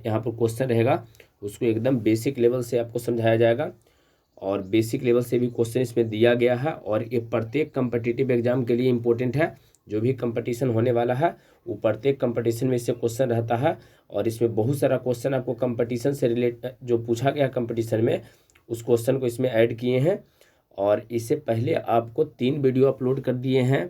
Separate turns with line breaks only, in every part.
यहाँ पर क्वेश्चन रहेगा उसको एकदम बेसिक लेवल से आपको समझाया जाएगा, और बेसिक लेवल से भी क्वेश्चन इसमें दिया गया है। और ये प्रत्येक कम्पिटिटिव एग्जाम के लिए इम्पोर्टेंट है। जो भी कंपटीशन होने वाला है वो प्रत्येक कंपटीशन में इससे क्वेश्चन रहता है, और इसमें बहुत सारा क्वेश्चन आपको कंपटीशन से रिलेट जो पूछा गया कंपटीशन में उस क्वेश्चन को इसमें ऐड किए हैं। और इससे पहले आपको 3 वीडियो अपलोड कर दिए हैं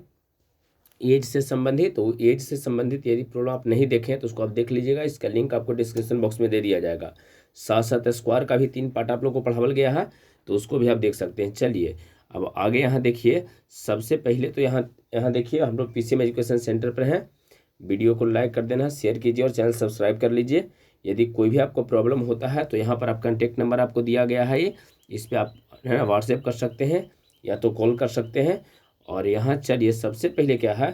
एज से संबंधित। तो एज से संबंधित यदि प्रॉब्लम आप नहीं देखें तो उसको आप देख लीजिएगा, इसका लिंक आपको डिस्क्रिप्शन बॉक्स में दे दिया जाएगा। साथ साथ स्क्वायर का भी 3 पार्ट आप लोग को पढ़ावल गया है, तो उसको भी आप देख सकते हैं। चलिए अब आगे यहाँ देखिए, सबसे पहले तो यहाँ देखिए हम लोग पीसीएम एजुकेशन सेंटर पर हैं। वीडियो को लाइक कर देना, शेयर कीजिए और चैनल सब्सक्राइब कर लीजिए। यदि कोई भी आपको प्रॉब्लम होता है तो यहाँ पर आप कॉन्टेक्ट नंबर आपको दिया गया है, ये इस पर आप है ना व्हाट्सएप कर सकते हैं या तो कॉल कर सकते हैं। और यहाँ चलिए सबसे पहले क्या है,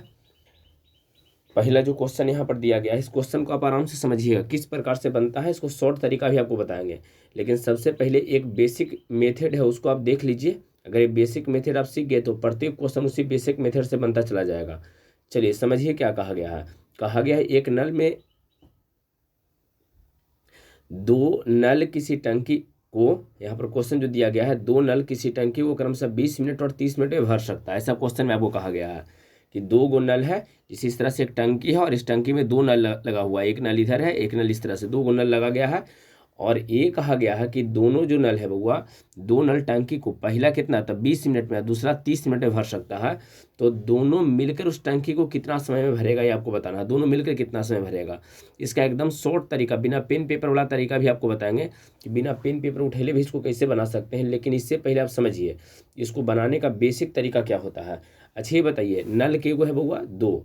पहला जो क्वेश्चन यहाँ पर दिया गया है, इस क्वेश्चन को आप आराम से समझिएगा किस प्रकार से बनता है। इसको शॉर्ट तरीका भी आपको बताएंगे, लेकिन सबसे पहले एक बेसिक मेथड है उसको आप देख लीजिए। अगर ये बेसिक मेथड आप सीख गए तो प्रत्येक क्वेश्चन उसी बेसिक मेथड से बनता चला जाएगा। चलिए समझिए क्या कहा गया है। कहा गया है एक नल में 2 नल किसी टंकी को, यहाँ पर क्वेश्चन जो दिया गया है 2 नल किसी टंकी को क्रमशः 20 मिनट और 30 मिनट में भर सकता है। ऐसा क्वेश्चन में आपको कहा गया है कि 2 गो नल है, इस तरह से एक टंकी है और इस टंकी में 2 नल लगा हुआ है, एक नल इधर है एक नल इस तरह से, 2 गो नल लगा गया है। और ये कहा गया है कि दोनों जो नल है बउआ, 2 नल टंकी को पहला कितना था 20 मिनट में, दूसरा 30 मिनट में भर सकता है। तो दोनों मिलकर उस टंकी को कितना समय में भरेगा ये आपको बताना है, दोनों मिलकर कितना समय भरेगा। इसका एकदम शॉर्ट तरीका, बिना पेन पेपर वाला तरीका भी आपको बताएंगे कि बिना पेन पेपर उठेले भी इसको कैसे बना सकते हैं। लेकिन इससे पहले आप समझिए इसको बनाने का बेसिक तरीका क्या होता है। अच्छा ये बताइए, नल के गो है बउआ 2,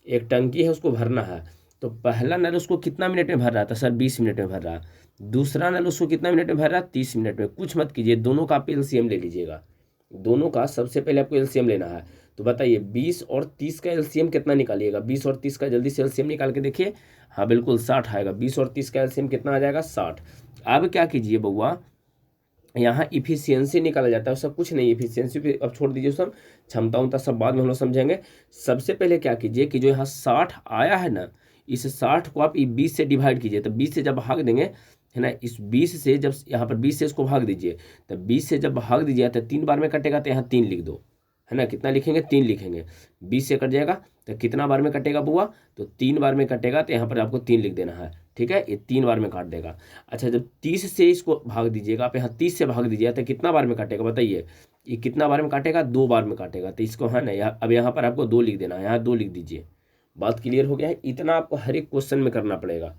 एक टंकी है उसको भरना है। तो पहला नल उसको कितना मिनट में भर रहा था सर 20 मिनट में भर रहा, दूसरा नल उसको कितना मिनट में भर रहा 30 मिनट में। कुछ मत कीजिए, दोनों का आप एलसीएम ले लीजिएगा, दोनों का सबसे पहले आपको एलसीएम लेना है। तो बताइए 20 और 30 का एलसीएम कितना निकालिएगा, 20 और 30 का जल्दी से एलसीएम निकाल के देखिए। हाँ बिल्कुल 60 आएगा, 20 और 30 का एलसीएम कितना आ जाएगा 60। अब क्या कीजिए बउआ, यहाँ इफिशियंसी निकाला जाता है, सब कुछ नहीं, इफिशियंसी पे अब छोड़ दीजिए, सब क्षमता उमता सब बाद में हम लोग समझेंगे। सबसे पहले क्या कीजिए कि जो यहाँ 60 आया है ना, इस 60 को आप 20 से डिवाइड कीजिए। तो 20 से जब भाग देंगे है ना, इस 20 से जब यहाँ पर 20 से इसको भाग दीजिए, तो 20 से जब भाग दीजिए तो 3 बार में कटेगा, तो यहाँ 3 लिख दो है ना। कितना लिखेंगे 3 लिखेंगे, 20 से कट जाएगा तो कितना बार में कटेगा बुआ, तो 3 बार में कटेगा। तो यहाँ पर आपको 3 लिख देना है, ठीक है, ये 3 बार में काट देगा। अच्छा जब 30 से इसको भाग दीजिएगा, आप यहाँ 30 से भाग दीजिएगा तो कितना बार में काटेगा बताइए, ये कितना बार में काटेगा 2 बार में काटेगा। तो इसको है ना अब यहाँ पर आपको 2 लिख देना है, यहाँ 2 लिख दीजिए। बात क्लियर हो गया है। इतना आपको हर एक क्वेश्चन में करना पड़ेगा,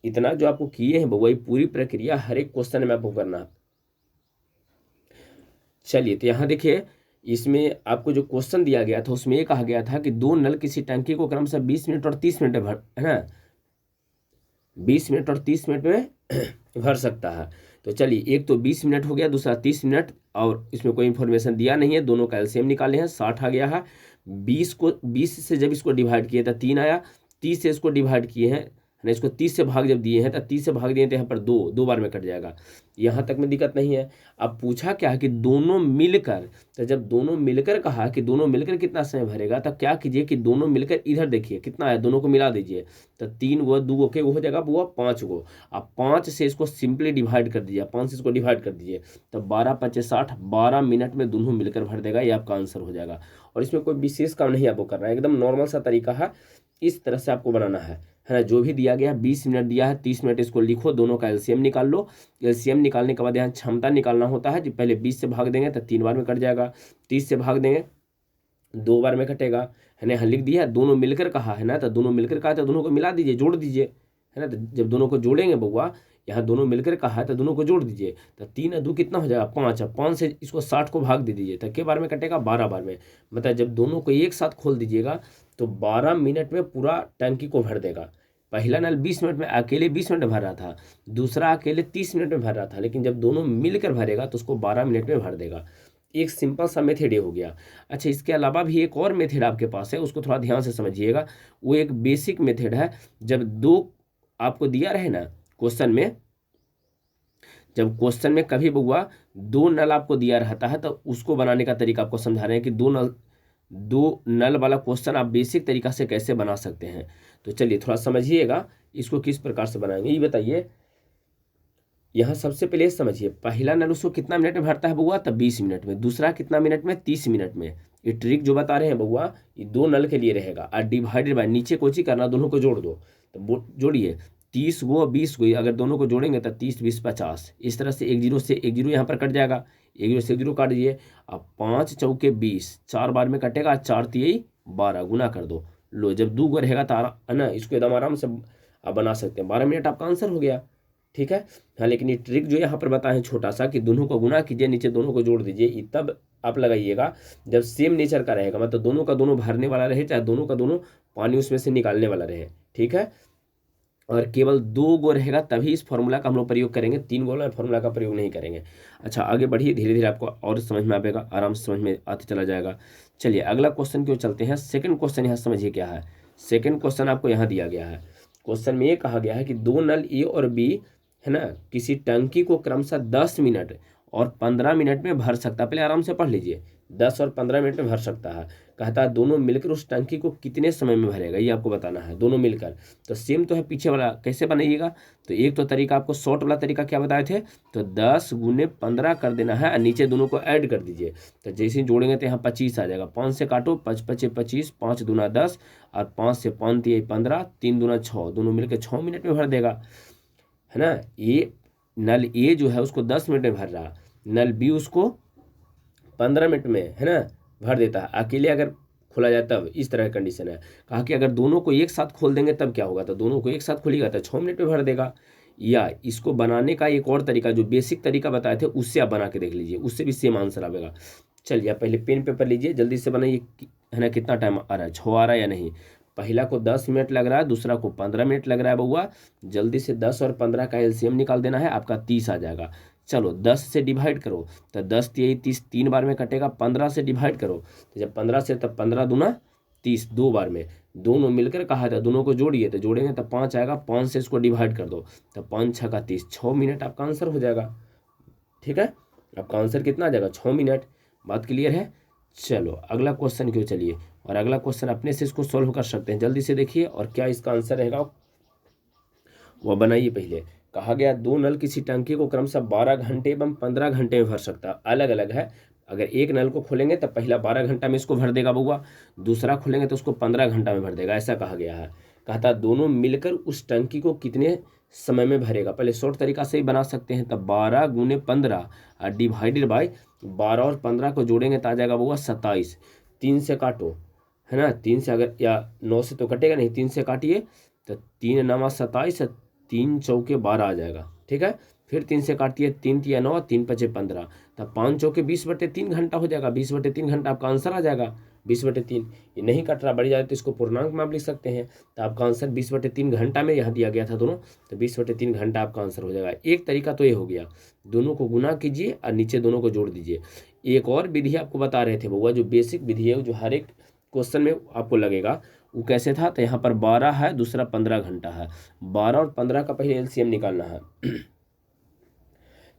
इतना जो आपको किए हैं बउआ, पूरी प्रक्रिया हर एक क्वेश्चन में आपको करना है। चलिए तो यहाँ देखिए, इसमें आपको जो क्वेश्चन दिया गया था उसमें ये कहा गया था कि 2 नल किसी टंकी को क्रमशः 20 मिनट और 30 मिनट में भर, है ना, 20 मिनट और 30 मिनट में भर सकता है। तो चलिए एक तो 20 मिनट हो गया, दूसरा 30 मिनट, और इसमें कोई इन्फॉर्मेशन दिया नहीं है, दोनों का एलसीएम निकाले हैं, 60 आ गया है। 20 से जब इसको डिवाइड किए तो 3 आया, 30 से इसको डिवाइड किए हैं ना, इसको 30 से भाग जब दिए हैं तो 30 से भाग दिए तो यहाँ पर 2 बार में कट जाएगा। यहाँ तक में दिक्कत नहीं है। अब पूछा क्या है कि दोनों मिलकर, तो जब दोनों मिलकर कहा कि दोनों मिलकर कितना समय भरेगा, तब क्या कीजिए कि दोनों मिलकर इधर देखिए कितना है, दोनों को मिला दीजिए। तो 3 गो 2 गो के हो जाएगा बुआ 5 गो। अब 5 से इसको सिंपली डिवाइड कर दीजिए, 5 से इसको डिवाइड कर दीजिए, तो 12 5 60, 12 मिनट में दोनों मिलकर भर देगा, ये आपका आंसर हो जाएगा। और इसमें कोई विशेष काम नहीं आपको करना है, एकदम नॉर्मल सा तरीका है, इस तरह से आपको बनाना है ना। जो भी दिया गया 20 मिनट दिया है, 30 मिनट, इसको लिखो, दोनों का एलसीएम निकाल लो। एलसीएम निकालने के बाद यहाँ क्षमता निकालना होता है, जो पहले 20 से भाग देंगे तो 3 बार में कट जाएगा, 30 से भाग देंगे 2 बार में कटेगा, है ना। यहाँ लिख दिया दोनों मिलकर कहा है ना, तो दोनों मिलकर कहा तो दोनों को मिला दीजिए, जोड़ दीजिए, है ना। तो जब दोनों को जोड़ेंगे बउआ, यहाँ दोनों मिलकर कहा है तो दोनों को जोड़ दीजिए, तो 3 और 2 कितना हो जाएगा 5। अब 5 से इसको 60 को भाग दे दीजिए, तो के बार में कटेगा 12 बार में। मतलब जब दोनों को एक साथ खोल दीजिएगा तो 12 मिनट में पूरा टंकी को भर देगा। पहला नल 20 मिनट में अकेले 20 मिनट में भर रहा था, दूसरा अकेले 30 मिनट में भर रहा था, लेकिन जब दोनों मिलकर भरेगा तो उसको 12 मिनट में भर देगा। एक सिंपल सा मेथड ये हो गया। अच्छा इसके अलावा भी एक और मेथड आपके पास है, उसको थोड़ा ध्यान से समझिएगा। वो एक बेसिक मेथड है। जब 2 आपको दिया रहे ना क्वेश्चन में, जब क्वेश्चन में कभी बउआ 2 नल आपको दिया रहता है, तो उसको बनाने का तरीका आपको समझा रहे हैं कि दो नल वाला क्वेश्चन आप बेसिक तरीका से कैसे बना सकते हैं। तो चलिए थोड़ा समझिएगा इसको किस प्रकार से बनाएंगे, ये बताइए। यहाँ सबसे पहले समझिए, पहला नल उसको कितना मिनट में भरता है बउआ, तब 20 मिनट में। दूसरा कितना मिनट में, 30 मिनट में। ये ट्रिक जो बता रहे हैं बउआ, ये दो नल के लिए रहेगा। और डिवाइडेड बाय, नीचे कोची करना, दोनों को जोड़ दो। तो जोड़िए 30 गो 20 गो, अगर दोनों को जोड़ेंगे तो 30 20 50। इस तरह से एक जीरो से एक जीरो यहाँ पर कट जाएगा, एक जीरो से एक जीरो काट दीजिए। अब 5 चौके 20, 4 बार में कटेगा, 4 तिहाई 12, गुना कर दो। लो, जब दो गो रहेगा तो है ना, इसको एकदम आराम से आप बना सकते हैं। 12 मिनट आपका आंसर हो गया, ठीक है। हाँ, लेकिन ये ट्रिक जो यहाँ पर बताए हैं छोटा सा, कि दोनों को गुना कीजिए, नीचे दोनों को जोड़ दीजिए, ये तब आप लगाइएगा जब सेम नेचर का रहेगा, मतलब दोनों का दोनों भरने वाला रहे, चाहे दोनों का दोनों पानी उसमें से निकालने वाला रहे, ठीक है। और केवल दो गो रहेगा तभी इस फॉर्मूला का हम लोग प्रयोग करेंगे, तीन गो में फॉर्मूला का प्रयोग नहीं करेंगे। अच्छा, आगे बढ़िए, धीरे धीरे आपको और समझ में आएगा, आराम से समझ में आते चला जाएगा। चलिए अगला क्वेश्चन क्यों चलते हैं। सेकंड क्वेश्चन यहाँ समझिए क्या है। सेकंड क्वेश्चन आपको यहाँ दिया गया है। क्वेश्चन में ये कहा गया है कि दो नल ए और बी, है ना, किसी टंकी को क्रमशः 10 मिनट और 15 मिनट में भर सकता है। पहले आराम से पढ़ लीजिए, 10 और 15 मिनट में भर सकता है। कहता है दोनों मिलकर उस टंकी को कितने समय में भरेगा, ये आपको बताना है, दोनों मिलकर। तो सेम तो है पीछे वाला, कैसे बनाइएगा। तो एक तो तरीका आपको शॉर्ट वाला तरीका क्या बताए थे, तो 10 गुने 15 कर देना है और नीचे दोनों को ऐड कर दीजिए। तो जैसे ही जोड़ेंगे तो यहाँ 25 आ जाएगा, 5 से काटो, 5 5 25, 5 दूना 10 और 5 से 5 तिहाई 15, 3 दूना 6, दोनों मिलकर 6 मिनट में भर देगा, है ना। ये नल ए जो है उसको 10 मिनट में भर रहा, नल बी उसको 15 मिनट में, है ना, भर देता है। अकेले अगर खोला जाए तब इस तरह की कंडीशन है। कहा कि अगर दोनों को एक साथ खोल देंगे तब क्या होगा, तो दोनों को एक साथ खोलिएगा तो 6 मिनट में भर देगा। या इसको बनाने का एक और तरीका, जो बेसिक तरीका बताए थे उससे आप बना के देख लीजिए, उससे भी सेम आंसर आएगा। चलिए आप पहले पेन पेपर लीजिए, जल्दी से बनाइए, है ना। कितना टाइम आ रहा है, 6 आ रहा है या नहीं। पहला को 10 मिनट लग रहा है, दूसरा को 15 मिनट लग रहा है बउआ। जल्दी से 10 और 15 का एलसीएम निकाल देना है, आपका 30 आ जाएगा। चलो 10 से डिवाइड करो, तो 10 तिहाई 30, 3 बार में कटेगा। 15 से डिवाइड करो, तो जब 15 से, तब 15 दूना 30, 2 बार में। दोनों मिलकर कहा था, दोनों को जोड़िए, तो जोड़ेंगे तो 5 आएगा, 5 से इसको डिवाइड कर दो, तो 5 6 का 30, 6 मिनट आपका आंसर हो जाएगा, ठीक है। आपका आंसर कितना आ जाएगा, 6 मिनट। बात क्लियर है। चलो अगला क्वेश्चन क्यों, चलिए, और अगला क्वेश्चन अपने से इसको सॉल्व कर सकते हैं, जल्दी से देखिए और क्या इसका आंसर रहेगा वो बनाइए। पहले कहा गया दो नल किसी टंकी को क्रमशः 12 घंटे एवं 15 घंटे में भर सकता है। अलग अलग है, अगर एक नल को खोलेंगे तो पहला 12 घंटा में इसको भर देगा बउआ, दूसरा खोलेंगे तो उसको 15 घंटा में भर देगा, ऐसा कहा गया है। कहता दोनों मिलकर उस टंकी को कितने समय में भरेगा। पहले शॉर्ट तरीका से ही बना सकते हैं, तब 12 गुने 15 और डिवाइडेड बाय 12 और 15 को जोड़ेंगे तो आ जाएगा बउआ 27। 3 से काटो, है ना, 3 से, अगर या 9 से तो कटेगा नहीं, 3 से काटिए, तो 3 9 27, 3 चौके 12 आ जाएगा, ठीक है। फिर 3 से काटिए, 3 तिया 9, 3 5 15, तब 5 चौके 20/3 घंटा हो जाएगा। 20/3 घंटा आपका आंसर आ जाएगा। 20/3 ये नहीं कट रहा, बढ़ जाए तो इसको पूर्णांक में आप लिख सकते हैं, तो आपका आंसर 20/3 घंटा में यहाँ दिया गया था दोनों, तो 20/3 घंटा आपका आंसर हो जाएगा। एक तरीका तो ये हो गया, दोनों को गुना कीजिए और नीचे दोनों को जोड़ दीजिए। एक और विधि आपको बता रहे थे बउआ, जो बेसिक विधि है, जो हर एक क्वेश्चन में आपको लगेगा, वो कैसे था। तो यहाँ पर 12 है, दूसरा 15 घंटा है, 12 और 15 का पहले एलसीएम निकालना है।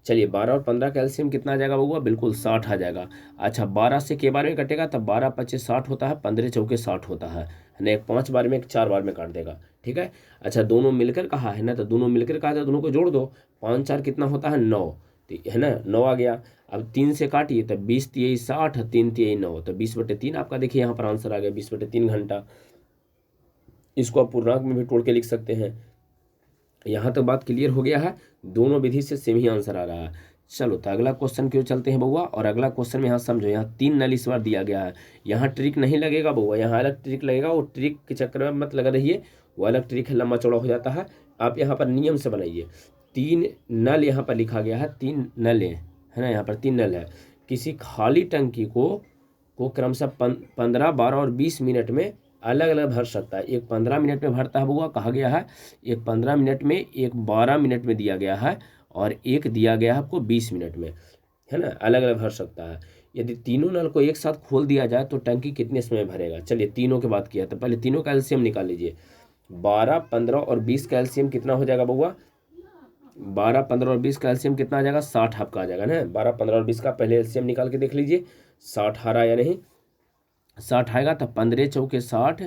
चलिए 12 और 15 का एलसीएम कितना आ जाएगा बउआ, बिल्कुल 60 आ जाएगा। अच्छा 12 से के बार में कटेगा, तब 12 5 60 होता है, 15 चौके 60 होता है ना। एक 5 बार में, एक 4 बार में काट देगा, ठीक है। अच्छा दोनों मिलकर कहा है ना, तो दोनों मिलकर कहा था, दोनों को जोड़ दो, 5 4 कितना होता है 9, है ना, 9 आ गया। अब 3 से काटिए, तब 20 तिहाई 60, 3 तिहाई 9, तो 20/3 आपका देखिए यहाँ पर आंसर आ गया, 20/3 घंटा। इसको आप पूर्णांक में भी तोड़ के लिख सकते हैं। यहाँ तक बात क्लियर हो गया है, दोनों विधि से सेम ही आंसर आ रहा है। चलो तो अगला क्वेश्चन क्यों चलते हैं बउआ, और अगला क्वेश्चन में यहाँ समझो, यहाँ 3 नल इस बार दिया गया है। यहाँ ट्रिक नहीं लगेगा बउआ, यहाँ अलग ट्रिक लगेगा, वो ट्रिक के चक्कर में मत लगा रहिए, वो अलग ट्रिक है, लंबा चौड़ा हो जाता है। आप यहाँ पर नियम से बनाइए। 3 नल यहाँ पर लिखा गया है, 3 नलें, है ना, यहाँ पर 3 नल है। किसी खाली टंकी को क्रमशः 15 12 और 20 मिनट में अलग अलग भर सकता है। एक 15 मिनट में भरता है बउआ, कहा गया है, एक 15 मिनट में, एक 12 मिनट में दिया गया है, और एक दिया गया है आपको 20 मिनट में, है ना, अलग अलग भर सकता है। यदि तीनों नल को एक साथ खोल दिया जाए तो टंकी कितने समय भरेगा। चलिए तीनों की बात किया, तो पहले तीनों का एलसीएम निकाल लीजिए। 12 15 और 20 का एलसीएम कितना हो जाएगा बउआ, 12 15 और 20 का एलसीएम कितना आ जाएगा, 60 आपका आ जाएगा ना। 12 15 और 20 का पहले एलसीएम निकाल के देख लीजिए, 60 आ रहा या नहीं। 60 आएगा, तो 15 चौके 60,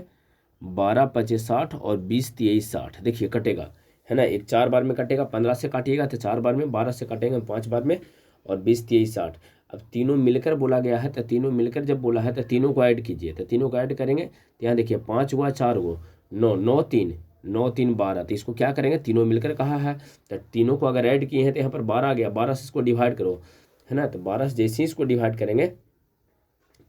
12 पचे 60 और 20 तिये 60। देखिए कटेगा, है ना, एक 4 बार में कटेगा, 15 से काटिएगा तो 4 बार में, 12 से काटेंगे 5 बार में, और 20 तिये 60। अब तीनों मिलकर बोला गया है, तो तीनों मिलकर जब बोला है तो तीनों को ऐड कीजिए, तो तीनों को ऐड करेंगे तो यहाँ देखिए 5 गुआ 4 गो 9, 9 3, 9 3 12। तो इसको क्या करेंगे, तीनों मिलकर कहा है तो तीनों को अगर ऐड किए हैं तो यहाँ पर 12 आ गया, 12 से इसको डिवाइड करो, है ना, तो 12 से जैसे ही इसको डिवाइड करेंगे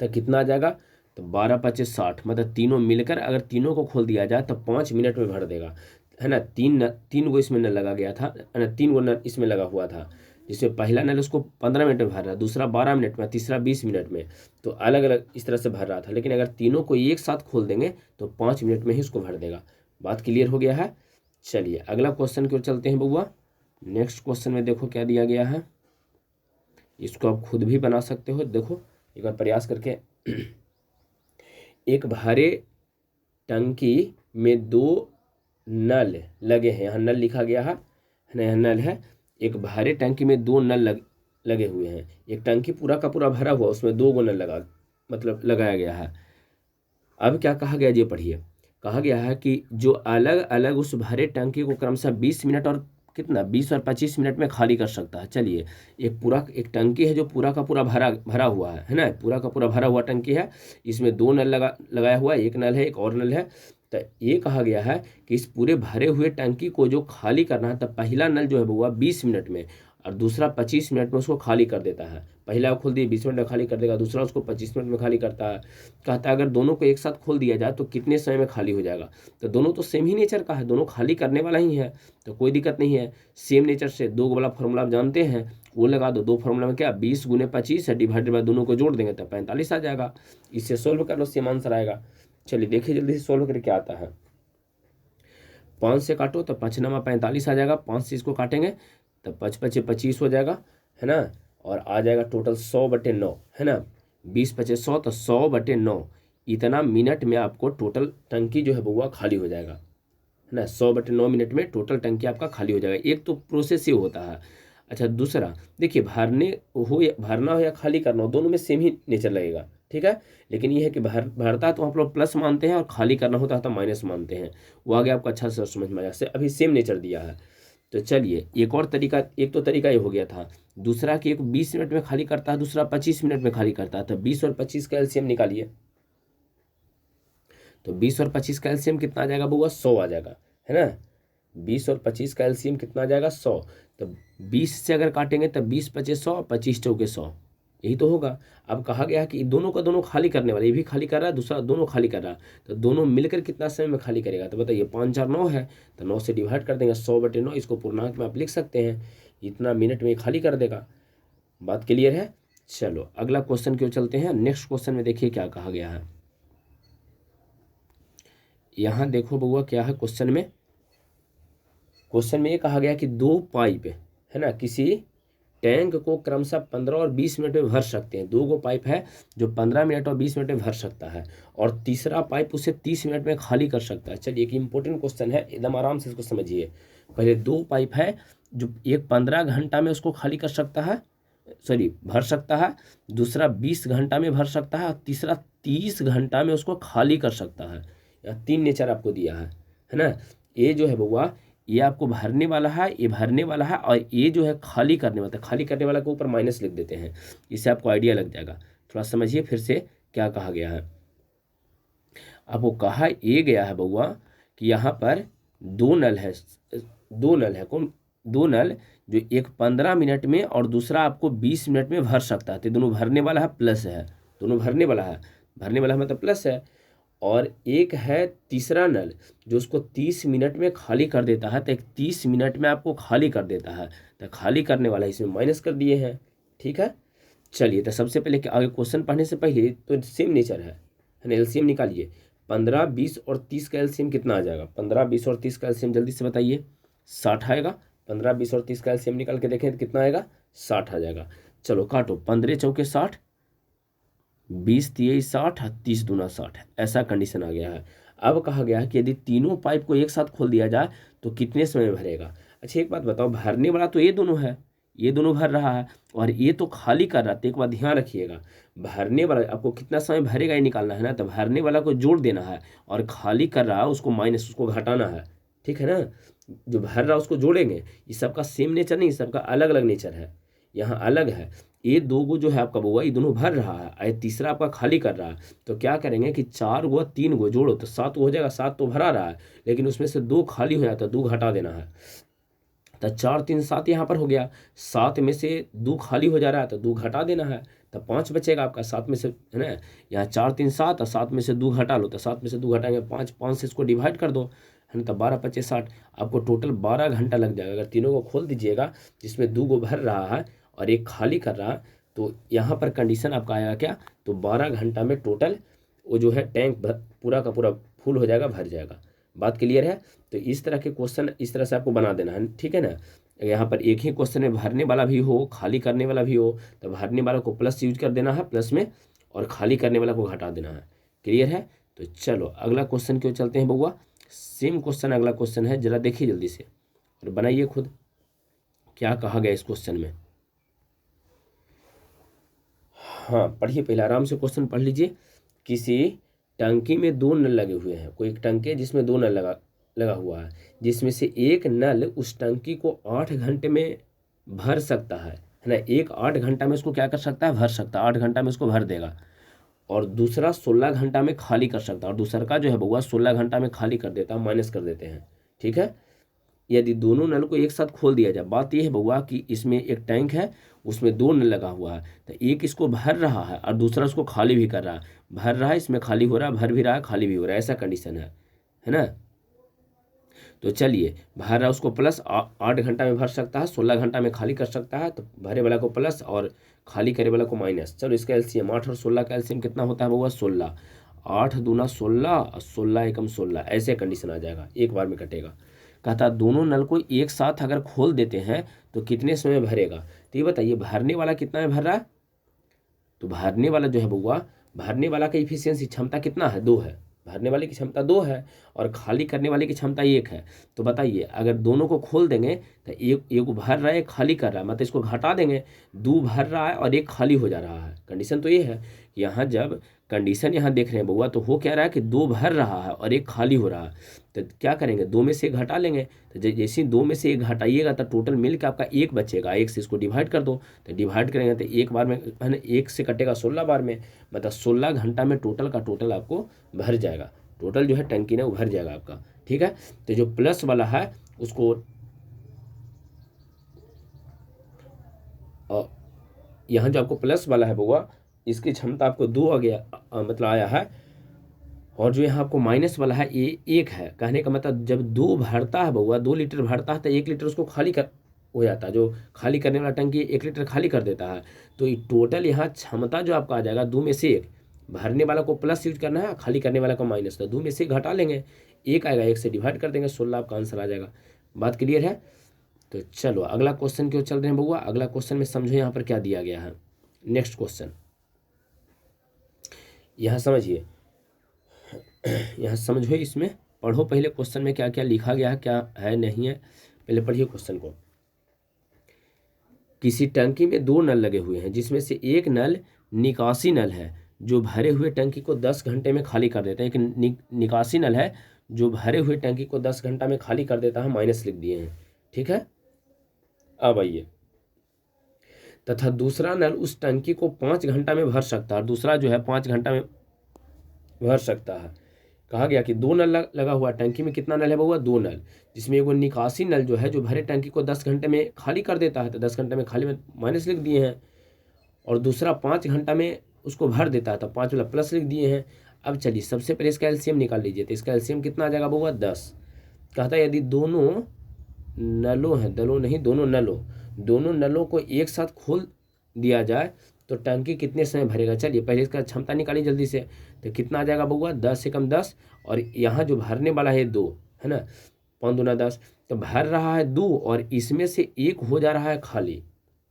तो कितना आ जाएगा, तो 12 पचे 60, मतलब तीनों मिलकर अगर तीनों को खोल दिया जाए तो 5 मिनट में भर देगा, है ना। तीन गो इसमें नल लगा गया था, है ना, 3 गो नल इसमें लगा हुआ था, जिसमें पहला नल उसको 15 मिनट में भर रहा, दूसरा 12 मिनट में, तीसरा 20 मिनट में, तो अलग अलग इस तरह से भर रहा था। लेकिन अगर तीनों को एक साथ खोल देंगे तो 5 मिनट में ही उसको भर देगा। बात क्लियर हो गया है। चलिए अगला क्वेश्चन की ओर चलते हैं बउआ। नेक्स्ट क्वेश्चन में देखो क्या दिया गया है, इसको आप खुद भी बना सकते हो। देखो एक बार प्रयास करके, एक भारे टंकी में 2 नल लगे हैं, यहाँ नल लिखा गया है ना, यहाँ नल है। एक भारे टंकी में 2 नल लगे हुए हैं, एक टंकी पूरा का पूरा भरा हुआ, उसमें 2 गो नल मतलब लगाया गया है। अब क्या कहा गया, ये पढ़िए। कहा गया है कि जो अलग अलग उस भारे टंकी को क्रमशः 20 मिनट और कितना 20 और 25 मिनट में खाली कर सकता है। चलिए एक टंकी है जो पूरा का पूरा भरा हुआ है ना, पूरा का पूरा भरा हुआ टंकी है, इसमें 2 नल लगाया हुआ है, एक नल है एक और नल है। तो ये कहा गया है कि इस पूरे भरे हुए टंकी को जो खाली करना है, तो पहला नल जो है वो 20 मिनट में और दूसरा 25 मिनट में उसको खाली कर देता है। पहला खोल दिए 20 मिनट में खाली कर देगा, दूसरा उसको 25 मिनट में खाली करता है। कहता है अगर दोनों को एक साथ खोल दिया जाए तो कितने समय में खाली हो जाएगा। तो दोनों तो सेम ही नेचर का है, दोनों खाली करने वाला ही है, तो कोई दिक्कत नहीं है। सेम नेचर से 2 वाला फॉर्मूला आप जानते हैं, वो लगा दो। 2 फॉर्मूला में क्या 20 गुने 25 है, डिवाइडेड बाय दोनों को जोड़ देंगे तो 45 आ जाएगा। इससे सोल्व कर लो, सेम आंसर आएगा। चलिए देखिए जल्दी से सोल्व करके क्या आता है। 5 से काटो तो 5 9 45 आ जाएगा, 5 से इसको काटेंगे तो 5 5 25 हो जाएगा, है ना, और आ जाएगा टोटल 100/9, है ना। 20 5 100 तो 100/9, इतना मिनट में आपको टोटल टंकी जो है बउआ खाली हो जाएगा, है ना। 100/9 मिनट में टोटल टंकी आपका खाली हो जाएगा। एक तो प्रोसेस ये होता है। अच्छा दूसरा देखिए, भरना हो या खाली करना हो, दोनों में सेम ही नेचर लगेगा, ठीक है। लेकिन ये है कि भरता तो आप लोग प्लस मानते हैं और खाली करना होता है तो माइनस मानते हैं। वो आगे आपको अच्छा से समझ में आया, से अभी सेम नेचर दिया है। तो चलिए एक और तरीका, एक तो तरीका ये हो गया था, दूसरा कि एक 20 मिनट में खाली करता है, दूसरा 25 मिनट में खाली करता है। तो 20 और 25 का एलसीएम निकालिए, तो 20 और 25 का एलसीएम कितना आ जाएगा बउआ, 100 आ जाएगा, है ना। 20 और 25 का एलसीएम कितना आ जाएगा, 100। तो 20 से अगर काटेंगे तो 20 5 100, 25 चौके 100, यही तो होगा। अब कहा गया है कि दोनों का दोनों खाली करने वाले, ये भी खाली कर रहा है, दूसरा दोनों खाली कर रहा है, तो दोनों मिलकर कितना समय में खाली करेगा। तो बताइए 5 4 9 है, तो 9 से डिवाइड कर देंगे, 100/9, इसको पूर्णांक में आप लिख सकते हैं, इतना मिनट में खाली कर देगा। बात क्लियर है। चलो अगला क्वेश्चन क्यों चलते हैं। नेक्स्ट क्वेश्चन में देखिए क्या कहा गया है। यहाँ देखो बउआ क्या है क्वेश्चन में। क्वेश्चन में ये कहा गया कि 2 पाइप, है ना, किसी टैंक को क्रमशः 15 और 20 मिनट में भर सकते हैं। 2 गो पाइप है जो 15 मिनट और 20 मिनट में भर सकता है, और तीसरा पाइप उसे 30 मिनट में खाली कर सकता है। चलिए एक इंपॉर्टेंट क्वेश्चन है, एकदम आराम से इसको समझिए। पहले 2 पाइप है जो एक 15 घंटा में उसको खाली कर सकता है, सॉरी भर सकता है, दूसरा 20 घंटा में भर सकता है, और तीसरा 30 घंटा में उसको खाली कर सकता है। यह 3 नेचर आपको दिया है ना। ये जो है बउआ, ये आपको भरने वाला है, ये भरने वाला है, और ये जो है खाली करने वाला है। खाली करने वाला के ऊपर माइनस लिख देते हैं, इससे आपको आइडिया लग जाएगा। थोड़ा समझिए फिर से क्या कहा गया है। आपको कहा ये गया है बउआ कि यहाँ पर 2 नल है, 2 नल है, कौन 2 नल, जो एक 15 मिनट में और दूसरा आपको 20 मिनट में भर सकता है। तो दोनों भरने वाला है, प्लस है, दोनों भरने वाला है, भरने वाला है मतलब प्लस है। और एक है तीसरा नल जो उसको 30 मिनट में खाली कर देता है, तो एक 30 मिनट में आपको खाली कर देता है, तो खाली करने वाला इसमें माइनस कर दिए हैं, ठीक है। चलिए तो सबसे पहले कि आगे क्वेश्चन पढ़ने से पहले तो सेम नेचर है ना, एलसीएम निकालिए। 15 20 और 30 का एलसीएम कितना आ जाएगा, 15 20 और 30 का एलसीएम जल्दी से बताइए। 60 आएगा। 15 20 और 30 का एलसीएम निकाल के देखें तो कितना आएगा, 60 आ जाएगा। चलो काटो, 15 चौके 60, 20 तिये 60, 30 दूना 60, ऐसा कंडीशन आ गया है। अब कहा गया है कि यदि तीनों पाइप को एक साथ खोल दिया जाए तो कितने समय में भरेगा। अच्छा एक बात बताओ, भरने वाला तो ये दोनों है, ये दोनों भर रहा है और ये तो खाली कर रहा है। तो एक बात ध्यान रखिएगा, भरने वाला आपको कितना समय भरेगा ये निकालना है ना, तो भरने वाला को जोड़ देना है और खाली कर रहा है उसको माइनस, उसको घटाना है, ठीक है ना। जो भर रहा है उसको जोड़ेंगे। ये सबका सेम नेचर नहीं, सबका अलग अलग नेचर है। यहाँ अलग है, ये दो गो जो है आपका बउआ ये दोनों भर रहा है, ये तीसरा आपका खाली कर रहा है। तो क्या करेंगे कि 4 गो 3 गो जोड़ो तो 7 हो जाएगा। 7 तो भरा रहा है लेकिन उसमें से 2 खाली हो जाता है, 2 घटा देना है। तो 4 3 7 यहाँ पर हो गया। 7 में से 2 खाली हो जा रहा है तो 2 घटा देना है, तो 5 बचेगा आपका। 7 में से है ना, यहाँ 4 3 7 और 7 में से 2 घटा लो, तो 7 में से 2 घटाएंगे 5, 5 से इसको डिवाइड कर दो, है ना। तो 12 25 60 आपको टोटल 12 घंटा लग जाएगा। अगर तीनों को खोल दीजिएगा जिसमें 2 गो भर रहा है और एक खाली कर रहा है, तो यहाँ पर कंडीशन आपका आएगा क्या, तो 12 घंटा में टोटल वो जो है टैंक पूरा का पूरा फुल हो जाएगा, भर जाएगा। बात क्लियर है। तो इस तरह के क्वेश्चन इस तरह से आपको बना देना है, ठीक है ना। यहाँ पर एक ही क्वेश्चन में भरने वाला भी हो खाली करने वाला भी हो, तो भरने वाला को प्लस यूज कर देना है प्लस में, और खाली करने वाला को घटा देना है। क्लियर है। तो चलो अगला क्वेश्चन क्यों चलते हैं बउआ। सेम क्वेश्चन अगला क्वेश्चन है, जरा देखिए जल्दी से और बनाइए खुद क्या कहा गया इस क्वेश्चन में। हाँ पढ़िए, पहले आराम से क्वेश्चन पढ़ लीजिए। किसी टंकी में 2 नल लगे हुए हैं, कोई एक टंकी है जिसमें 2 नल लगा हुआ है, जिसमें से एक नल उस टंकी को 8 घंटे में भर सकता है ना। एक 8 घंटा में इसको क्या कर सकता है, भर सकता है, 8 घंटा में इसको भर देगा। और दूसरा 16 घंटा में खाली कर सकता है, और दूसरा का जो है बउआ 16 घंटा में खाली कर देता है, माइनस कर देते हैं, ठीक है। यदि दोनों नल को एक साथ खोल दिया जाए, बात यह है बउआ कि इसमें एक टैंक है उसमें 2 नल लगा हुआ है, तो एक इसको भर रहा है और दूसरा उसको खाली भी कर रहा है। भर रहा है इसमें खाली हो रहा है, भर भी रहा है खाली भी हो रहा है, ऐसा कंडीशन है ना। तो चलिए भर रहा है उसको प्लस 8 घंटा में भर सकता है, 16 घंटा में खाली कर सकता है, तो भरे वाला को प्लस और खाली करे वाला को माइनस। चलो इसका एलसीएम 8 और 16 का एलसीएम कितना होता है बउआ 16, 8 दूना 16 और 16 एकम 16, ऐसे कंडीशन आ जाएगा, एक बार में कटेगा। कहता दोनों नल को एक साथ अगर खोल देते हैं तो कितने समय भरेगा। तो ये बताइए भरने वाला कितना में भर रहा है, तो भरने वाला जो है बउआ, भरने वाला का इफिशियंसी क्षमता कितना है, 2 है। भरने वाले की क्षमता 2 है और खाली करने वाले की क्षमता 1 है। तो बताइए अगर दोनों को खोल देंगे तो एक भर रहा है एक खाली कर रहा है, मतलब इसको घटा देंगे, 2 भर रहा है और एक खाली हो जा रहा है। कंडीशन तो ये है कि यहाँ जब कंडीशन यहाँ देख रहे हैं बउआ, तो हो क्या रहा है कि 2 भर रहा है और एक खाली हो रहा है। तो क्या करेंगे, 2 में से 1 घटा लेंगे। तो जैसे 2 में से 1 घटाइएगा तो टोटल मिल के आपका 1 बचेगा, 1 से इसको डिवाइड कर दो, तो डिवाइड करेंगे तो एक बार में है ना 1 से कटेगा 16 बार में, मतलब 16 घंटा में टोटल का टोटल आपको भर जाएगा। टोटल जो है टंकी ना वो भर जाएगा आपका, ठीक है। तो जो प्लस वाला है उसको यहाँ जो आपको प्लस वाला है बउआ, इसकी क्षमता आपको 2 आ गया, मतलब आया है। और जो यहाँ आपको माइनस वाला है ये 1 है। कहने का मतलब जब 2 भरता है बउआ, 2 लीटर भरता है तो 1 लीटर उसको खाली कर हो जाता है। जो खाली करने वाला टंकी 1 लीटर खाली कर देता है। तो ये टोटल यहाँ क्षमता जो आपका आ जाएगा 2 में से 1, भरने वाला को प्लस यूज करना है, खाली करने वाला को माइनस, तो 2 में से 1 घटा लेंगे, 1 आएगा, 1 से डिवाइड कर देंगे, 16 आपका आंसर आ जाएगा। बात क्लियर है। तो चलो अगला क्वेश्चन क्यों चल रहे हैं बउआ, अगला क्वेश्चन में समझो यहाँ पर क्या दिया गया है। नेक्स्ट क्वेश्चन यहाँ समझिए, यहाँ समझो, इसमें पढ़ो पहले क्वेश्चन में क्या क्या लिखा गया है, क्या है नहीं है, पहले पढ़िए क्वेश्चन को। किसी टंकी में 2 नल लगे हुए हैं जिसमें से एक नल निकासी नल है जो भरे हुए टंकी को 10 घंटे में खाली कर देता है। एक निकासी नल है जो भरे हुए टंकी को 10 घंटा में खाली कर देता है, माइनस लिख दिए हैं, ठीक है। अब आइए, तथा दूसरा नल उस टंकी को 5 घंटा में भर सकता है, दूसरा जो है 5 घंटा में भर सकता है। कहा गया कि 2 नल लगा हुआ टंकी में, कितना नल है बउआ, 2 नल, जिसमें एगो निकासी नल जो है जो भरे टंकी को 10 घंटे में खाली कर देता है, तो 10 घंटे में खाली में माइनस लिख दिए हैं, और दूसरा 5 घंटा में उसको भर देता है, तो 5 वाला प्लस लिख दिए हैं। अब चलिए सबसे पहले इसका एलसीएम निकाल लीजिए, तो इसका एलसीएम कितना आ जाएगा बउआ 10। कहता है यदि दोनों नलों हैं, दोनों नलों को एक साथ खोल दिया जाए तो टंकी कितने समय भरेगा। चलिए पहले इसका क्षमता निकालिए जल्दी से, तो कितना आ जाएगा बउआ, 10 से कम 10, और यहाँ जो भरने वाला है 2 है ना, 5 दूना 10, तो भर रहा है 2 और इसमें से 1 हो जा रहा है खाली,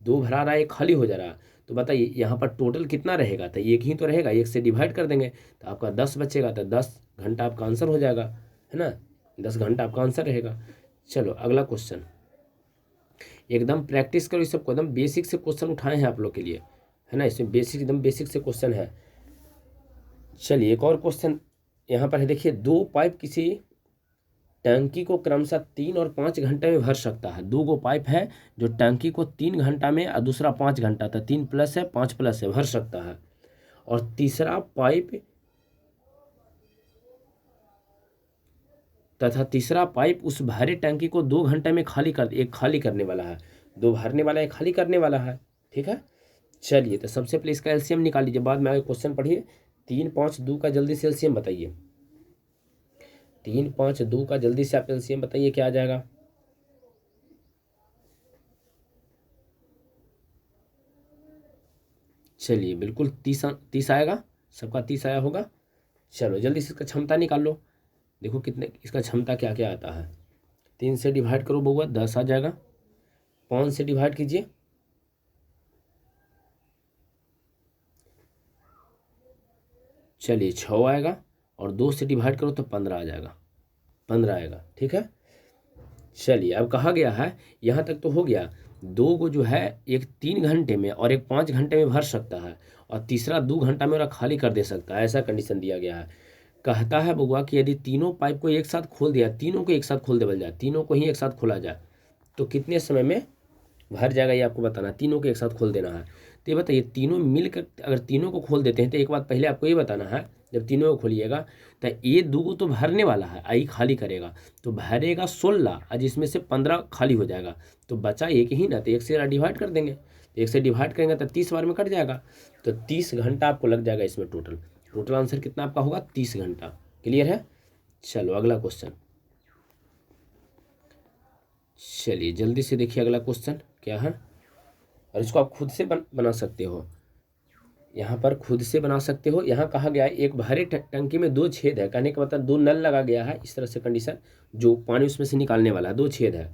2 भरा रहा है 1 खाली हो जा रहा है। तो बताइए यहाँ पर टोटल कितना रहेगा, तो 1 ही तो रहेगा, 1 से डिवाइड कर देंगे तो आपका 10 बचेगा, तो 10 घंटा आपका आंसर हो जाएगा, है ना, 10 घंटा आपका आंसर रहेगा। चलो अगला क्वेश्चन, एकदम प्रैक्टिस करो इस सबको, एकदम बेसिक से क्वेश्चन उठाए हैं आप लोग के लिए, है ना, इसमें बेसिक एकदम बेसिक से क्वेश्चन है। चलिए एक और क्वेश्चन यहाँ पर है, देखिए 2 पाइप किसी टंकी को क्रमशः 3 और 5 घंटे में भर सकता है। 2 गो पाइप है जो टंकी को 3 घंटा में और दूसरा 5 घंटा था, 3 प्लस है 5 प्लस है, भर सकता है। और तीसरा पाइप उस भरे टंकी को 2 घंटे में एक खाली करने वाला है, 2 भरने वाला है, खाली करने वाला है, ठीक है। चलिए तो सबसे पहले इसका एलसीएम निकाल लीजिए, बाद में आगे क्वेश्चन पढ़िए। 3, 5, 2 का जल्दी से एलसीएम बताइए। 3, 5, 2 का जल्दी से आप एलसीएम बताइए क्या आ जाएगा। चलिए बिल्कुल 30 आएगा, सबका 30 आया होगा। चलो जल्दी से इसका क्षमता निकाल लो, देखो कितने इसका क्षमता क्या क्या आता है। 3 से डिवाइड करो बउआ, 10 आ जाएगा। 5 से डिवाइड कीजिए, चलिए 6 आएगा। और 2 से डिवाइड करो तो 15 आ जाएगा, 15 आएगा, ठीक है। चलिए अब कहा गया है, यहाँ तक तो हो गया। 2 को जो है एक 3 घंटे में और एक 5 घंटे में भर सकता है, और तीसरा 2 घंटा में और खाली कर दे सकता है, ऐसा कंडीशन दिया गया है। कहता है बउआ कि यदि तीनों पाइप को एक साथ खोल दिया, तीनों को एक साथ खोल देवल जाए, तीनों को ही एक साथ खोला जाए तो कितने समय में भर जाएगा, ये आपको बताना है। तीनों को एक साथ खोल देना है, तो ये बताइए तीनों मिलकर अगर तीनों को खोल देते हैं, तो एक बात पहले आपको ये बताना है, जब तीनों को खोलिएगा तो ये 2 को तो भरने वाला है, आई खाली करेगा तो भरेगा 16, और जिसमें से 15 खाली हो जाएगा, तो बचा एक ही ना, तो 1 से डिवाइड कर देंगे, तो 1 से डिवाइड करेंगे तो 30 बार में कट जाएगा, तो 30 घंटा आपको लग जाएगा इसमें। टोटल आंसर कितना आपका होगा, 30 घंटा। क्लियर है। चलो अगला क्वेश्चन, चलिए जल्दी से देखिए अगला क्वेश्चन क्या है, और इसको आप खुद से बना सकते हो, यहाँ पर खुद से बना सकते हो। यहाँ कहा गया है एक भरे टंकी में 2 छेद है, कहने का मतलब 2 नल लगा गया है, इस तरह से कंडीशन, जो पानी उसमें से निकालने वाला है, 2 छेद है।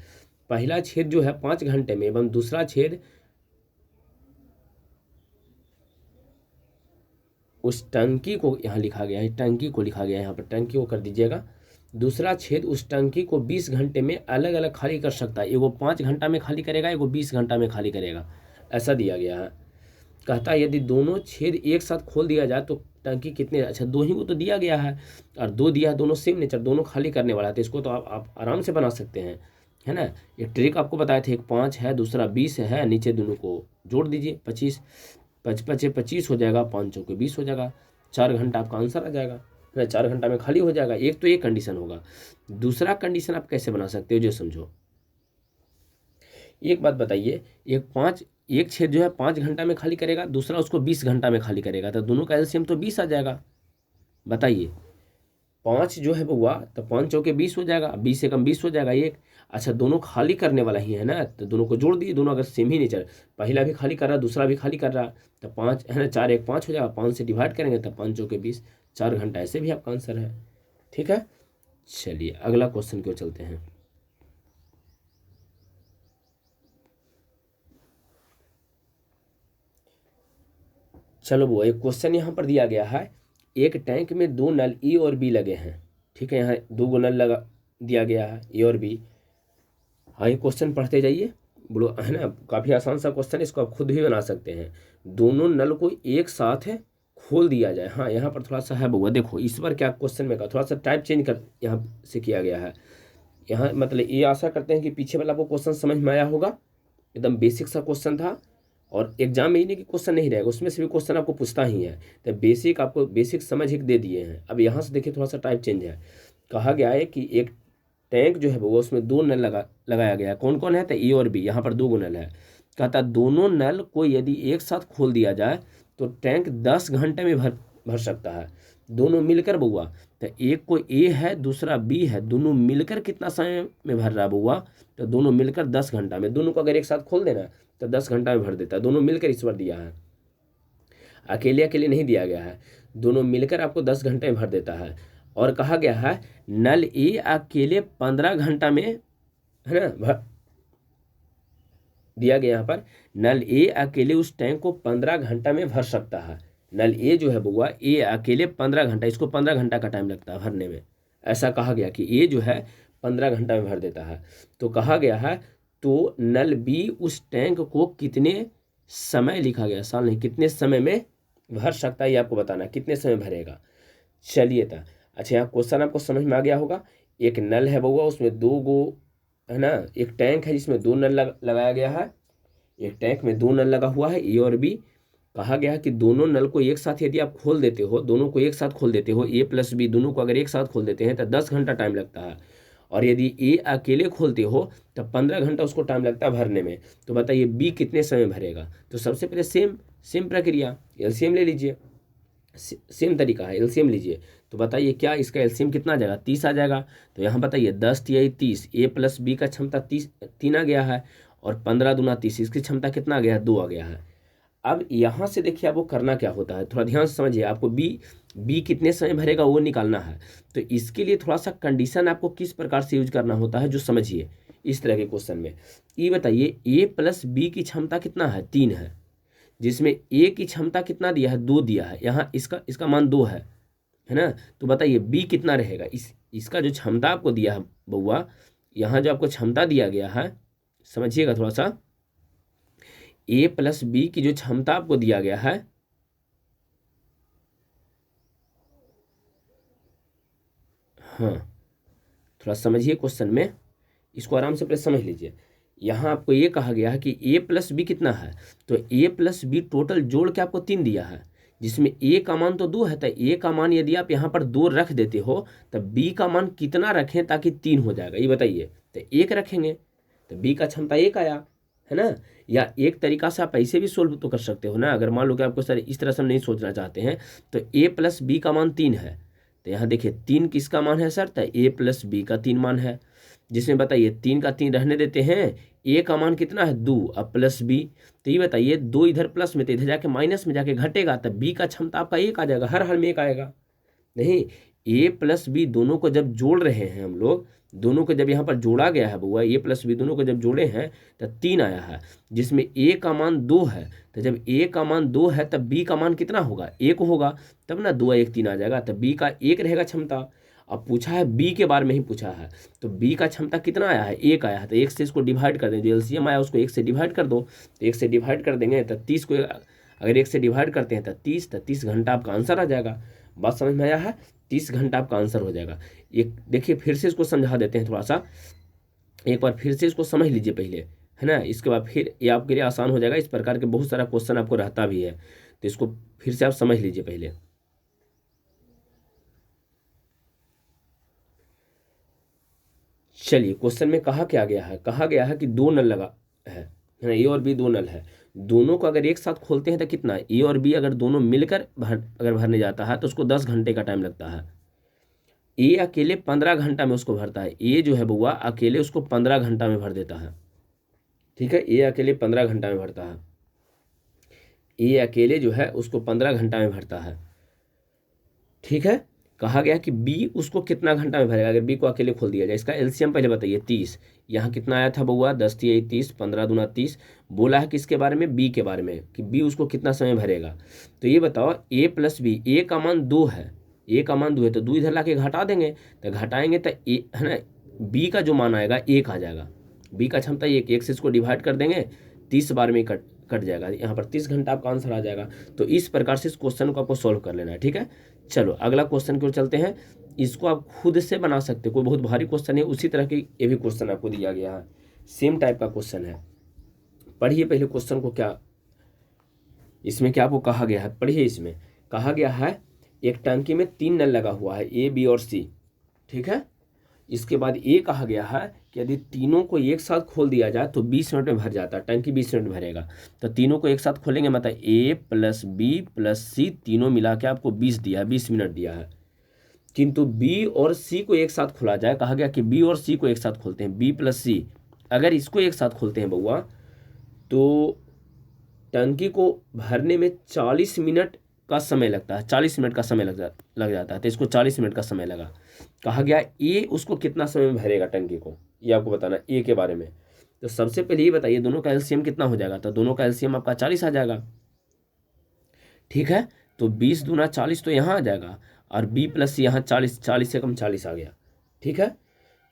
पहला छेद जो है 5 घंटे में, एवं दूसरा छेद उस टंकी को, यहाँ लिखा गया है टंकी को लिखा गया है, यहाँ पर टंकी को कर दीजिएगा। दूसरा छेद उस टंकी को 20 घंटे में अलग अलग खाली कर सकता है, एगो 5 घंटा में खाली करेगा, एगो 20 घंटा में खाली करेगा, ऐसा दिया गया है। कहता है यदि दोनों छेद एक साथ खोल दिया जाए तो टंकी कितने, अच्छा 2 ही को तो दिया गया है, और 2 दिया है, दोनों सेम नेचर, दोनों खाली करने वाला है, तो इसको तो आप आराम से बना सकते हैं, है ना। एक ट्रिक आपको बताए थे, एक 5 है दूसरा 20 है, नीचे दोनों को जोड़ दीजिए, 25 25 हो जाएगा, 5 चौके 20 हो जाएगा, 4 घंटा आपका आंसर आ जाएगा, है 4 घंटा में खाली हो जाएगा। एक तो ये कंडीशन होगा। दूसरा कंडीशन आप कैसे बना सकते हो, जो समझो। एक बात बताइए, एक छेद जो है 5 घंटा में खाली करेगा, दूसरा उसको 20 घंटा में खाली करेगा, तो दोनों का एलसीएम तो 20 आ जाएगा। बताइए 5 जो है बउआ, तो 5 चौके 20 हो जाएगा, 20 से कम 20 हो जाएगा एक। अच्छा दोनों खाली करने वाला ही है ना, तो दोनों को जोड़ दिए, दोनों अगर सेम ही नेचर, पहला भी खाली कर रहा दूसरा भी खाली कर रहा, तो 5 है ना, 4 1 5 हो जाएगा, 5 से डिवाइड करेंगे तो 5 चौके 20, 4 घंटा, ऐसे भी आपका आंसर है, ठीक है। चलिए अगला क्वेश्चन क्यों चलते हैं। चलो वो एक क्वेश्चन यहाँ पर दिया गया है, एक टैंक में 2 नल ए और बी लगे हैं, ठीक है, यहाँ 2 गो नल लगा दिया गया है, ए और बी। हाँ ये क्वेश्चन पढ़ते जाइए, बोलो, है ना, काफ़ी आसान सा क्वेश्चन है, इसको आप खुद भी बना सकते हैं। दोनों नल को एक साथ खोल दिया जाए, हाँ यहाँ पर थोड़ा सा है बउआ, देखो इस बार क्या क्वेश्चन में का थोड़ा सा टाइप चेंज कर यहाँ से किया गया है। यहाँ मतलब ये आशा करते हैं कि पीछे वाला आपको क्वेश्चन समझ में आया होगा, एकदम बेसिक सा क्वेश्चन था, और एग्जाम में ही नहीं कि क्वेश्चन नहीं रहेगा, उसमें से भी क्वेश्चन आपको पूछता ही है, तो बेसिक आपको बेसिक समझ ही दे दिए हैं। अब यहाँ से देखिए थोड़ा सा टाइप चेंज है, कहा गया है कि एक टैंक जो है वो उसमें 2 नल लगाया गया है, कौन कौन है, तो ए और बी, यहाँ पर 2 नल है। कहता दोनों नल को यदि एक साथ खोल दिया जाए तो टैंक 10 घंटे में भर सकता है, दोनों मिलकर बउआ, तो एक को ए है दूसरा बी है, दोनों मिलकर कितना समय में भर रहा है बउआ, तो दोनों मिलकर 10 घंटा में, दोनों को अगर एक साथ खोल देना तो 10 घंटा में भर देता है, दोनों मिलकर इस बार दिया है, अकेले अकेले नहीं दिया गया है, दोनों मिलकर आपको 10 घंटे में भर देता है। और कहा गया है नल ए अकेले 15 घंटा में, है ना, दिया गया यहाँ पर नल ए अकेले उस टैंक को 15 घंटा में भर सकता है। नल ए जो है बउआ, ए अकेले 15 घंटा, इसको 15 घंटा का टाइम लगता है भरने में, ऐसा कहा गया कि ए जो है 15 घंटा में भर देता है। तो कहा गया है तो नल बी उस टैंक को कितने समय, लिखा गया साल नहीं, कितने समय में भर सकता है, ये आपको बताना है कितने समय भरेगा। चलिए था, अच्छा यहाँ क्वेश्चन आपको समझ में आ गया होगा। एक नल है बउआ, उसमें 2 गो है ना, एक टैंक है जिसमें 2 नल लगाया गया है, एक टैंक में 2 नल लगा हुआ है ए और बी। कहा गया है कि दोनों नल को एक साथ यदि आप खोल देते हो, दोनों को एक साथ खोल देते हो, ए प्लस बी दोनों को अगर एक साथ खोल देते हैं तो 10 घंटा टाइम लगता है, और यदि ए अकेले खोलते हो तो 15 घंटा उसको टाइम लगता है भरने में। तो बताइए बी कितने समय भरेगा। तो सबसे पहले सेम प्रक्रिया, एलसीएम ले लीजिए, सेम तरीका है, एलसीएम लीजिए। तो बताइए क्या इसका एलसीएम कितना आ जाएगा, 30 आ जाएगा। तो यहाँ बताइए 10 तिया 30, ए प्लस बी का क्षमता 3 आ गया है, और 15 दूना 30, इसकी क्षमता कितना आ गया है, 2 आ गया है। अब यहाँ से देखिए आपको करना क्या होता है, थोड़ा ध्यान से समझिए। आपको बी कितने समय भरेगा वो निकालना है। तो इसके लिए थोड़ा सा कंडीशन आपको किस प्रकार से यूज करना होता है जो समझिए। इस तरह के क्वेश्चन में ये बताइए ए प्लस बी की क्षमता कितना है, 3 है, जिसमें ए की क्षमता कितना दिया है, 2 दिया है, यहाँ इसका मान 2 है ना। तो बताइए बी कितना रहेगा, इसका जो क्षमता आपको दिया है बउआ, यहाँ जो आपको क्षमता दिया गया है, समझिएगा थोड़ा सा, ए प्लस बी की जो क्षमता आपको दिया गया है, हाँ थोड़ा समझिए क्वेश्चन में, इसको आराम से पहले समझ लीजिए। यहाँ आपको ये कहा गया है कि ए प्लस बी कितना है, तो ए प्लस बी टोटल जोड़ के आपको 3 दिया है, जिसमें ए का मान तो 2 है, तो ए का मान यदि आप यहाँ पर 2 रख देते हो तो बी का मान कितना रखें ताकि 3 हो जाएगा, ये बताइए। तो 1 रखेंगे तो बी का क्षमता 1 आया, है ना। या एक तरीका से आप ऐसे भी सोल्व तो कर सकते हो ना, अगर मान लो कि आपको सर इस तरह से हम नहीं सोचना चाहते हैं, तो ए प्लस बी का मान 3 है, तो यहाँ देखिए 3 किसका मान है सर, तो ए प्लस बी का 3 मान है, जिसमें बताइए 3 का 3 रहने देते हैं, ए का मान कितना है 2, अब प्लस बी। तो ये बताइए 2 इधर प्लस में तो इधर जाके माइनस में जाके घटेगा, तब बी का क्षमता आपका 1 आ जाएगा, हर हाल में 1 आएगा। नहीं, ए प्लस बी दोनों को जब जोड़ रहे हैं हम लोग, दोनों को जब यहाँ पर जोड़ा गया है बुआ, ए प्लस बी दोनों को जब जोड़े हैं तो 3 आया है, जिसमें ए का मान 2 है। तो जब ए का मान 2 है तब बी का मान कितना होगा, 1 होगा, तब ना 2 1 3 आ जाएगा, तब बी का 1 रहेगा क्षमता। अब पूछा है बी के बारे में ही पूछा है, तो बी का क्षमता कितना आया है, 1 आया है, तो 1 से इसको डिवाइड कर दें, जो एलसीएम आया उसको 1 से डिवाइड कर दो, तो 1 से डिवाइड कर देंगे तो 30 को अगर 1 से डिवाइड करते हैं तो 30 घंटा आपका आंसर आ जाएगा। बात समझ में आया है, 30 घंटा आपका आंसर हो जाएगा। एक देखिए फिर से इसको समझा देते हैं थोड़ा सा, एक बार फिर से इसको समझ लीजिए पहले, है ना, इसके बाद फिर ये आपके लिए आसान हो जाएगा। इस प्रकार के बहुत सारा क्वेश्चन आपको रहता भी है, तो इसको फिर से आप समझ लीजिए पहले। चलिए क्वेश्चन में कहा क्या गया है, कहा गया है कि 2 नल लगा है ना, ए और बी 2 नल है, दोनों को अगर एक साथ खोलते हैं तो कितना, ए और बी अगर दोनों मिलकर अगर भरने जाता है तो उसको 10 घंटे का टाइम लगता है। ए अकेले 15 घंटा में उसको भरता है, ए जो है बुआ अकेले उसको 15 घंटा में भर देता है, ठीक है, ए अकेले 15 घंटा में भरता है, ए अकेले जो है उसको 15 घंटा में भरता है, ठीक है। कहा गया कि बी उसको कितना घंटा में भरेगा अगर बी को अकेले खोल दिया जाए। इसका एलसीएम पहले बताइए, 30, यहाँ कितना आया था बउआ, 10 तिया 30, 15 दूना 30। बोला है किसके बारे में, बी के बारे में, कि बी उसको कितना समय भरेगा। तो ये बताओ ए प्लस बी, ए का मान 2 है, ए का मान 2 है, तो 2 इधर ला के घटा देंगे, तो घटाएंगे तो ए है ना, बी का जो मान आएगा 1 आ जाएगा, बी का क्षमता 1 से इसको डिवाइड कर देंगे, 30 बार में कट जाएगा, यहाँ पर 30 घंटा आपका आंसर आ जाएगा। तो इस प्रकार से इस क्वेश्चन को आपको सॉल्व कर लेना है, ठीक है। चलो अगला क्वेश्चन की ओर चलते हैं, इसको आप खुद से बना सकते हो, कोई बहुत भारी क्वेश्चन है, उसी तरह के ये भी क्वेश्चन आपको दिया गया है, सेम टाइप का क्वेश्चन है। पढ़िए पहले क्वेश्चन को, क्या इसमें क्या आपको कहा गया है, पढ़िए। इसमें कहा गया है एक टंकी में 3 नल लगा हुआ है, ए बी और सी, ठीक है। इसके बाद ये कहा गया है कि यदि तीनों को एक साथ खोल दिया जाए तो 20 मिनट में भर जाता है, टंकी 20 मिनट में भरेगा। तो तीनों को एक साथ खोलेंगे, मतलब ए प्लस बी प्लस सी तीनों मिला के आपको 20 दिया है, 20 मिनट दिया है। किंतु बी और सी को एक साथ खोला जाए, कहा गया कि बी और सी को एक साथ खोलते हैं, बी प्लस सी, अगर इसको एक साथ खोलते हैं बउआ तो टंकी को भरने में 40 मिनट का समय लगता है, 40 मिनट का समय लग जाता है, तो इसको 40 मिनट का समय लगा। कहा गया ए उसको कितना समय में भरेगा टंकी को, ये आपको बताना ए के बारे में। तो सबसे पहले ये बताइए दोनों का एलसीएम कितना हो जाएगा, तो दोनों का एलसीएम आपका 40 आ जाएगा, ठीक है। तो 20 दूना 40 तो यहाँ आ जाएगा, और बी प्लस यहाँ 40 से कम 40 आ गया, ठीक है।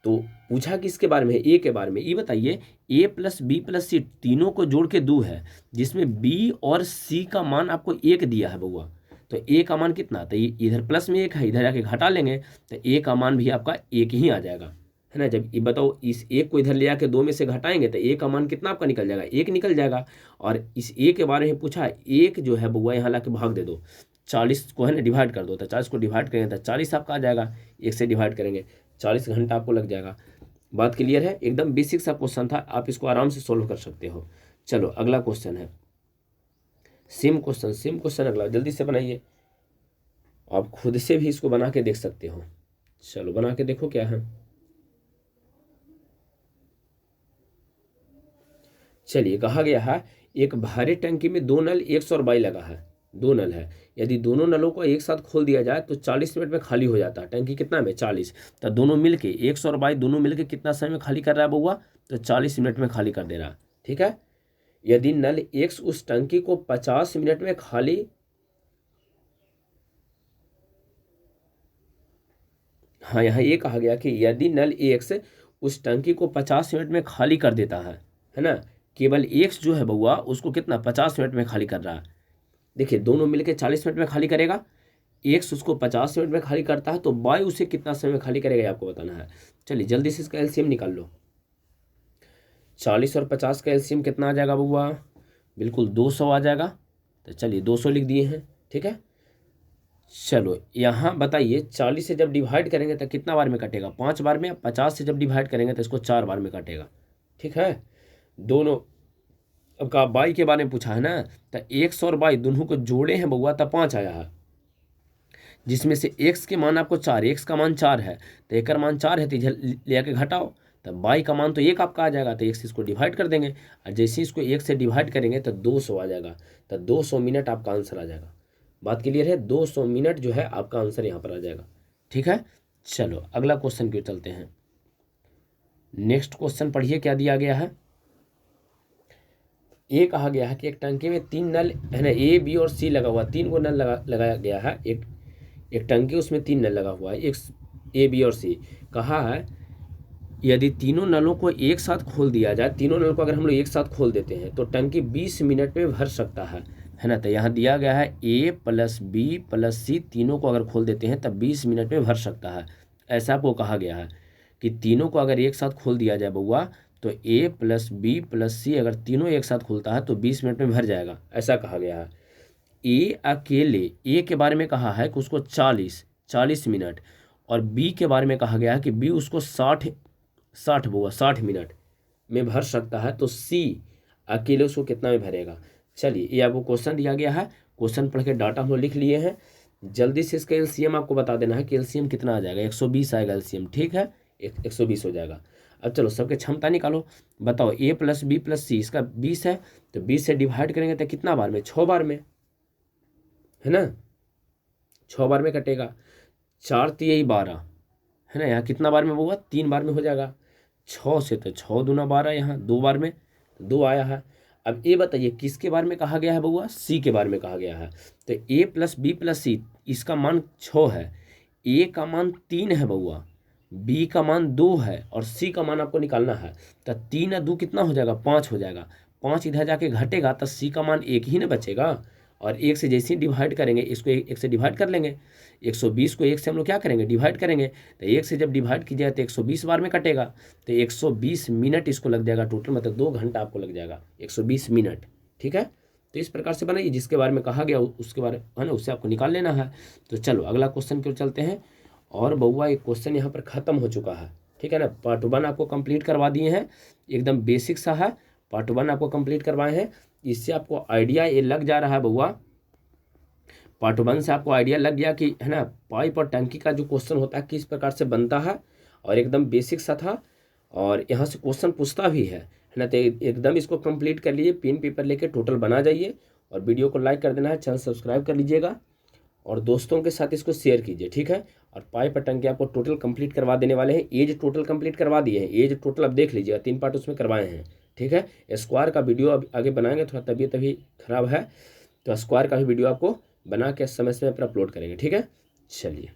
तो पूछा किसके बारे में है, ए के बारे में। ये बताइए ए प्लस बी प्लस सी तीनों को जोड़ के 2 है, जिसमें बी और सी का मान आपको 1 दिया है बउआ। तो ए का मान कितना, तो ये इधर प्लस में 1 है, इधर जाके घटा लेंगे तो ए का मान भी आपका 1 ही आ जाएगा, है ना। जब ये बताओ इस 1 को इधर ले आके 2 में से घटाएंगे तो ए का मान कितना आपका निकल जाएगा, 1 निकल जाएगा। और इस ए के बारे में पूछा, 1 जो है बउआ यहाँ ला के भाग दे दो, 40 को है ना डिवाइड कर दो, तो 40 को डिवाइड करेंगे तो 40 आपका आ जाएगा, 1 से डिवाइड करेंगे 40 घंटा आपको लग जाएगा। बात क्लियर है, एकदम बेसिक सा क्वेश्चन था, आप इसको आराम से सोल्व कर सकते हो। चलो अगला क्वेश्चन है, सेम क्वेश्चन अगला, जल्दी से बनाइए, आप खुद से भी इसको बना के देख सकते हो। चलो बना के देखो क्या है। चलिए कहा गया है एक भारी टंकी में 2 नल 100 बाई लगा है, 2 नल है, यदि दोनों नलों को एक साथ खोल दिया जाए तो 40 मिनट में खाली हो जाता है। टंकी कितना में 40, तो दोनों मिलके 100 बाई दोनों मिलके कितना समय में खाली कर रहा है बउआ, तो 40 मिनट में खाली कर दे रहा है, ठीक है। यदि नल एक्स उस टंकी को 50 मिनट में खाली, हाँ यहाँ ये कहा गया कि यदि नल एक्स उस टंकी को 50 मिनट में खाली कर देता है ना, केवल एक्स जो है बउआ उसको कितना 50 मिनट में खाली कर रहा है। देखिए दोनों मिलके 40 मिनट में खाली करेगा, एक्स उसको 50 मिनट में खाली करता है, तो वाई उसे कितना समय में खाली करेगा ये आपको बताना है। चलिए जल्दी से इसका एलसीएम निकाल लो। 40 और 50 का एलसीएम कितना आ जाएगा बउआ, बिल्कुल 200 आ जाएगा। तो चलिए 200 लिख दिए हैं, ठीक है। चलो यहाँ बताइए 40 से जब डिवाइड करेंगे तो कितना बार में कटेगा, 5 बार में। 50 से जब डिवाइड करेंगे तो इसको 4 बार में कटेगा, ठीक है। दोनों अब का बाई के बारे में पूछा है ना, तो 100 और बाई दोनों को जोड़े हैं बउआ तब 5 आया है, जिसमें से एक्स के मान आपको 4, एक्स का मान 4 है तो एक का मान 4 है, तो इधर ले आके घटाओ, तब बाई का मान तो 1 आपका आ जाएगा, तो 1 से इसको डिवाइड कर देंगे, और जैसे इसको 1 से डिवाइड करेंगे तो 200 आ जाएगा, तो 200 मिनट आपका आंसर आ जाएगा। बात क्लियर है, 200 मिनट जो है आपका आंसर यहाँ पर आ जाएगा, ठीक है। चलो अगला क्वेश्चन की ओर चलते हैं। नेक्स्ट क्वेश्चन पढ़िए क्या दिया गया है। ये कहा गया है कि एक टंकी में 3 नल है ना, ए बी और सी लगा हुआ, 3 को नल लगाया गया है, एक टंकी उसमें 3 नल लगा हुआ है, एक ए बी और सी। कहा है यदि तीनों नलों को एक साथ खोल दिया जाए, तीनों नल को अगर हम लोग एक साथ खोल देते हैं तो टंकी 20 मिनट में भर सकता है ना। तो यहाँ दिया गया है ए प्लस बी प्लस सी तीनों को अगर खोल देते हैं तब 20 मिनट में भर सकता है। ऐसा आपको कहा गया है कि तीनों को अगर एक साथ खोल दिया जाए बउआ, तो ए प्लस बी प्लस सी अगर तीनों एक साथ खुलता है तो 20 मिनट में भर जाएगा, ऐसा कहा गया है। ए अकेले, ए के बारे में कहा है कि उसको 40 मिनट, और बी के बारे में कहा गया है कि बी उसको 60 मिनट में भर सकता है, तो सी अकेले उसको कितना में भरेगा। चलिए ये आपको क्वेश्चन दिया गया है, क्वेश्चन पढ़ के डाटा हम लोग लिख लिए हैं। जल्दी से इसका एलसीएम आपको बता देना है कि एलसीएम कितना आ जाएगा, 120 आएगा एलसीएम, ठीक है, 120 हो जाएगा। अब चलो सबके क्षमता निकालो, बताओ ए प्लस बी प्लस सी, इसका 20 है तो 20 से डिवाइड करेंगे तो कितना बार में, 6 बार में, है ना, 6 बार में कटेगा। 4 तिहाई 12 है ना, यहाँ कितना बार में होगा, 3 बार में हो जाएगा। 6 से तो 6 दूना 12, यहाँ 2 बार में 2 आया है। अब ये बताइए किसके बारे में कहा गया है बउआ, सी के बारे में कहा गया है। तो ए प्लस बी प्लस सी इसका मान 6 है, ए का मान 3 है बउआ, बी का मान 2 है और सी का मान आपको निकालना है। तो 3 और 2 कितना हो जाएगा, 5 हो जाएगा। 5 इधर जाके घटेगा तो सी का मान 1 ही ना बचेगा, और 1 से जैसे ही डिवाइड करेंगे इसको 1 से डिवाइड कर लेंगे। 120 को 1 से हम लोग क्या करेंगे, डिवाइड करेंगे, तो 1 से जब डिवाइड कीजिएगा तो 120 बार में कटेगा, तो 120 मिनट इसको लग जाएगा टोटल, मतलब 2 घंटा आपको लग जाएगा, 120 मिनट, ठीक है। तो इस प्रकार से बनाइए, जिसके बारे में कहा गया उसके बारे है ना, उससे आपको निकाल लेना है। तो चलो अगला क्वेश्चन की ओर चलते हैं। और बउआ एक क्वेश्चन यहाँ पर ख़त्म हो चुका है, ठीक है ना। पार्ट 1 आपको कंप्लीट करवा दिए हैं, एकदम बेसिक सा है, पार्ट 1 आपको कंप्लीट करवाए हैं। इससे आपको आइडिया ये लग जा रहा है बउआ, पार्ट 1 से आपको आइडिया लग गया कि है ना पाइप और टंकी का जो क्वेश्चन होता है किस प्रकार से बनता है, और एकदम बेसिक सा था, और यहाँ से क्वेश्चन पूछता भी है ना। तो एकदम इसको कंप्लीट कर लीजिए, पेन पेपर लेके टोटल बना जाइए, और वीडियो को लाइक कर देना है, चैनल सब्सक्राइब कर लीजिएगा, और दोस्तों के साथ इसको शेयर कीजिए, ठीक है। और पाइप और टंकी आपको टोटल कंप्लीट करवा देने वाले हैं, एज टोटल कंप्लीट करवा दिए हैं, एज टोटल अब देख लीजिएगा, 3 पार्ट उसमें करवाए हैं, ठीक है। स्क्वायर का वीडियो अब आगे बनाएंगे, थोड़ा तबीयत अभी खराब है, तो स्क्वायर का भी वीडियो आपको बना के समय समय पर अपलोड करेंगे, ठीक है। चलिए।